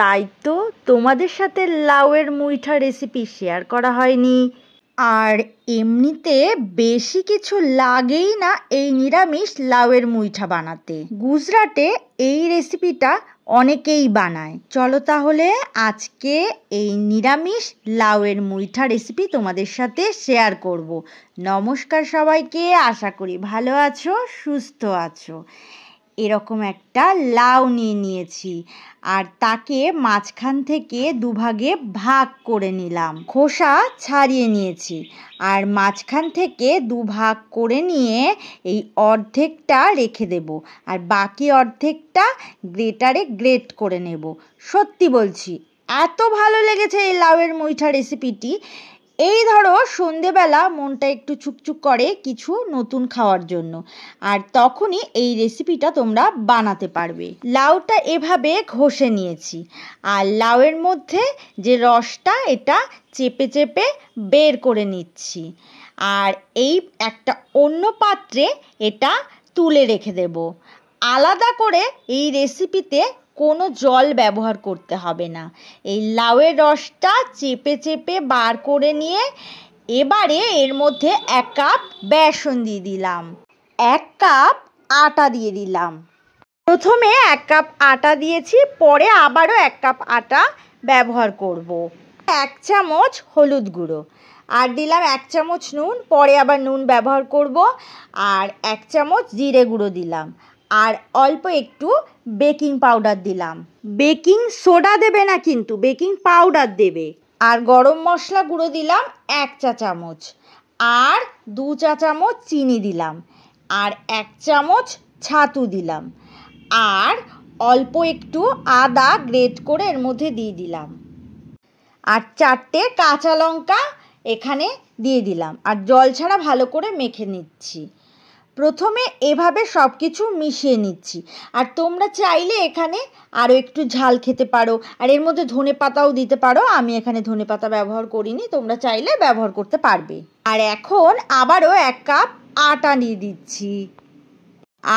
তাই তো তোমাদের সাথে লাউয়ের মুইঠা রেসিপি শেয়ার করা হয়নি। আর এমনিতে বেশি কিছু লাগেই না এই নিরামিষ লাউয়ের মুইঠা বানাতে। গুজরাটে এই রেসিপিটা অনেকেই বানায়। চলো তাহলে আজকে এই নিরামিষ লাউয়ের মুইঠা রেসিপি তোমাদের সাথে শেয়ার করব। নমস্কার সবাইকে, আশা করি ভালো আছো, সুস্থ আছো। এরকম একটা লাউ নিয়েছি আর তাকে মাঝখান থেকে দুভাগে ভাগ করে নিলাম। খোসা ছাড়িয়ে নিয়েছি আর মাঝখান থেকে দুভাগ করে নিয়ে এই অর্ধেকটা রেখে দেব আর বাকি অর্ধেকটা গ্রেটারে গ্রেট করে নেব। সত্যি বলছি, এত ভালো লেগেছে এই লাউয়ের মুইঠা রেসিপিটি। এই ধরো সন্ধেবেলা মনটা একটু চুকচুক করে কিছু নতুন খাওয়ার জন্য, আর তখনই এই রেসিপিটা তোমরা বানাতে পারবে। লাউটা এভাবে ঘষে নিয়েছি আর লাউয়ের মধ্যে যে রসটা এটা চেপে চেপে বের করে নিচ্ছি। আর এই একটা অন্য পাত্রে এটা তুলে রেখে দেব। আলাদা করে এই রেসিপিতে কোনো জল ব্যবহার করতে হবে না। এই লাউয়ের রসটা চেপে চেপে বার করে নিয়ে এবারে এর মধ্যে 1 কাপ বেসন দিয়ে দিলাম, 1 কাপ আটা দিয়ে দিলাম। প্রথমে 1 কাপ আটা দিয়েছি, পরে আবারও 1 কাপ আটা ব্যবহার করব। 1 চামচ হলুদ গুঁড়ো আর দিলাম 1 চামচ নুন, পরে আবার নুন ব্যবহার করব। আর 1 চামচ জিরে গুঁড়ো দিলাম আর অল্প একটু বেকিং পাউডার দিলাম। বেকিং সোডা দেবে না কিন্তু, বেকিং পাউডার দেবে। আর গরম মশলা গুঁড়ো দিলাম 1 চা চামচ আর 2 চা চামচ চিনি দিলাম আর 1 চামচ ছাতু দিলাম আর অল্প একটু আদা গ্রেট করে এর মধ্যে দিয়ে দিলাম আর 4টে কাঁচা লঙ্কা এখানে দিয়ে দিলাম আর জল ছাড়া ভালো করে মেখে নিচ্ছি। প্রথমে এভাবে সব কিছু মিশিয়ে নিচ্ছি। আর তোমরা চাইলে এখানে আরও একটু ঝাল খেতে পারো আর এর মধ্যে ধনেপাতাও দিতে পারো। আমি এখানে ধনেপাতা ব্যবহার করিনি, তোমরা চাইলে ব্যবহার করতে পারবে। আর এখন আবারও 1 কাপ আটা নিয়ে দিচ্ছি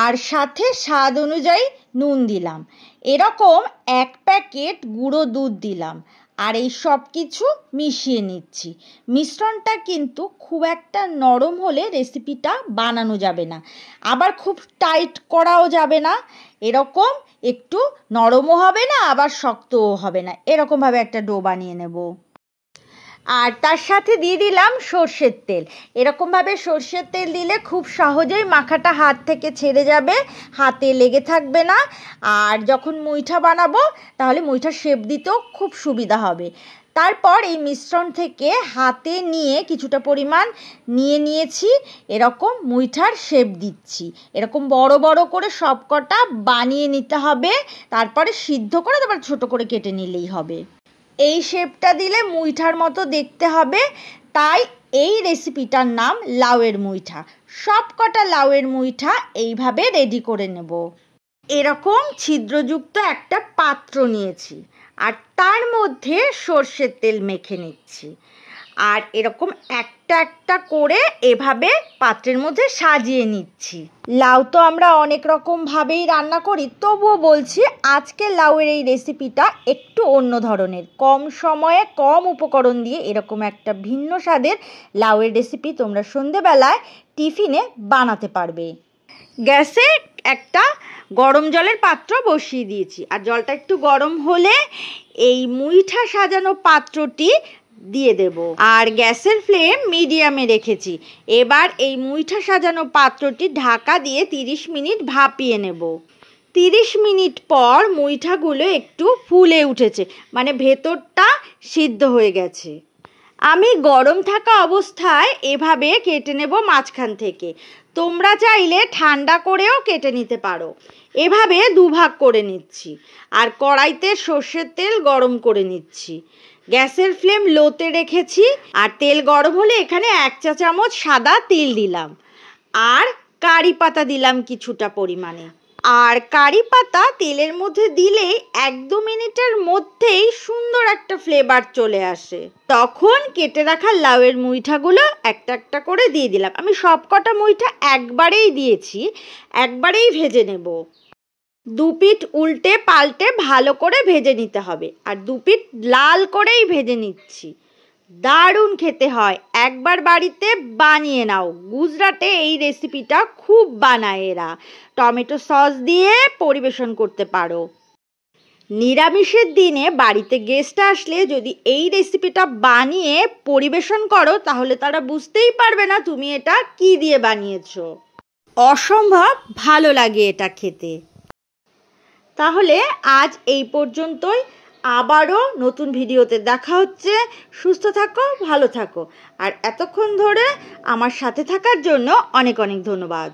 আর সাথে স্বাদ অনুযায়ী নুন দিলাম। এরকম 1 প্যাকেট গুঁড়ো দুধ দিলাম আর এই সব কিছু মিশিয়ে নিচ্ছি। মিশ্রণটা কিন্তু খুব একটা নরম হলে রেসিপিটা বানানো যাবে না, আবার খুব টাইট করাও যাবে না। এরকম একটু নরমও হবে না আবার শক্তও হবে না, এরকমভাবে একটা ডো বানিয়ে নেব। আর তার সাথে দিয়ে দিলাম সর্ষের তেল। এরকমভাবে সর্ষের তেল দিলে খুব সহজেই মাখাটা হাত থেকে ছেড়ে যাবে, হাতে লেগে থাকবে না। আর যখন মুইঠা বানাবো তাহলে মুইঠার শেপ দিতেও খুব সুবিধা হবে। তারপর এই মিশ্রণ থেকে হাতে নিয়ে কিছুটা পরিমাণ নিয়েছি, এরকম মুইঠার শেপ দিচ্ছি। এরকম বড় বড় করে সব কটা বানিয়ে নিতে হবে, তারপরে সিদ্ধ করে তারপর ছোট করে কেটে নিলেই হবে। এই শেপটা দিলে মুইঠার মতো দেখতে হবে, তাই এই রেসিপিটার নাম লাউয়ের মুইঠা। সব কটা লাউয়ের মুইঠা এইভাবে রেডি করে নেব। এরকম ছিদ্রযুক্ত একটা পাত্র নিয়েছি আর তার মধ্যে সর্ষের তেল মেখে নিচ্ছি আর এরকম একটা একটা করে এভাবে পাত্রের মধ্যে সাজিয়ে নিচ্ছি। লাউ তো আমরা অনেক রকমভাবেই রান্না করি, তবুও বলছি আজকে লাউয়ের এই রেসিপিটা একটু অন্য ধরনের। কম সময়ে কম উপকরণ দিয়ে এরকম একটা ভিন্ন স্বাদের লাউয়ের রেসিপি তোমরা সন্ধেবেলায় টিফিনে বানাতে পারবে। গ্যাসে একটা গরম জলের পাত্র বসিয়ে দিয়েছি আর জলটা একটু গরম হলে এই মুইঠা সাজানো পাত্রটি দিয়ে দেব আর গ্যাসের ফ্লেম মিডিয়ামে রেখেছি। এবার এই মুইঠা সাজানো পাত্রটি ঢাকা দিয়ে 30 মিনিট ভাপিয়ে নেব। 30 মিনিট পর মুইঠাগুলো একটু ফুলে উঠেছে, মানে ভেতরটা সিদ্ধ হয়ে গেছে। আমি গরম থাকা অবস্থায় এভাবে কেটে নেব মাঝখান থেকে। তোমরা চাইলে ঠান্ডা করেও কেটে নিতে পারো। এভাবে দুভাগ করে নিচ্ছি আর কড়াইতে সর্ষের তেল গরম করে নিচ্ছি। গ্যাসের ফ্লেম লোতে রেখেছি আর তেল গরম হলে এখানে 1 চা চামচ সাদা তিল দিলাম আর কারি পাতা দিলাম কিছুটা পরিমাণে। আর কারি পাতা তেলের মধ্যে দিলেই 1-2 মিনিটের মধ্যেই সুন্দর একটা ফ্লেভার চলে আসে। তখন কেটে রাখা লাউয়ের মুইঠাগুলো একটা একটা করে দিয়ে দিলাম। আমি সব কটা মুইঠা একবারেই দিয়েছি, একবারেই ভেজে নেব। দু পিঠ উল্টে পাল্টে ভালো করে ভেজে নিতে হবে, আর দু পিঠ লাল করেই ভেজে নিচ্ছি। দারুণ খেতে হয়, একবার বাড়িতে বানিয়ে নাও। গুজরাটে এই রেসিপিটা খুব বানায় এরা। টমেটো সস দিয়ে পরিবেশন করতে পারো। নিরামিষের দিনে বাড়িতে গেস্ট আসলে যদি এই রেসিপিটা বানিয়ে পরিবেশন করো তাহলে তারা বুঝতেই পারবে না তুমি এটা কি দিয়ে বানিয়েছো। অসম্ভব ভালো লাগে এটা খেতে। তাহলে আজ এই পর্যন্তই, আবারও নতুন ভিডিওতে দেখা হচ্ছে। সুস্থ থাকো, ভালো থাকো, আর এতক্ষণ ধরে আমার সাথে থাকার জন্য অনেক অনেক ধন্যবাদ।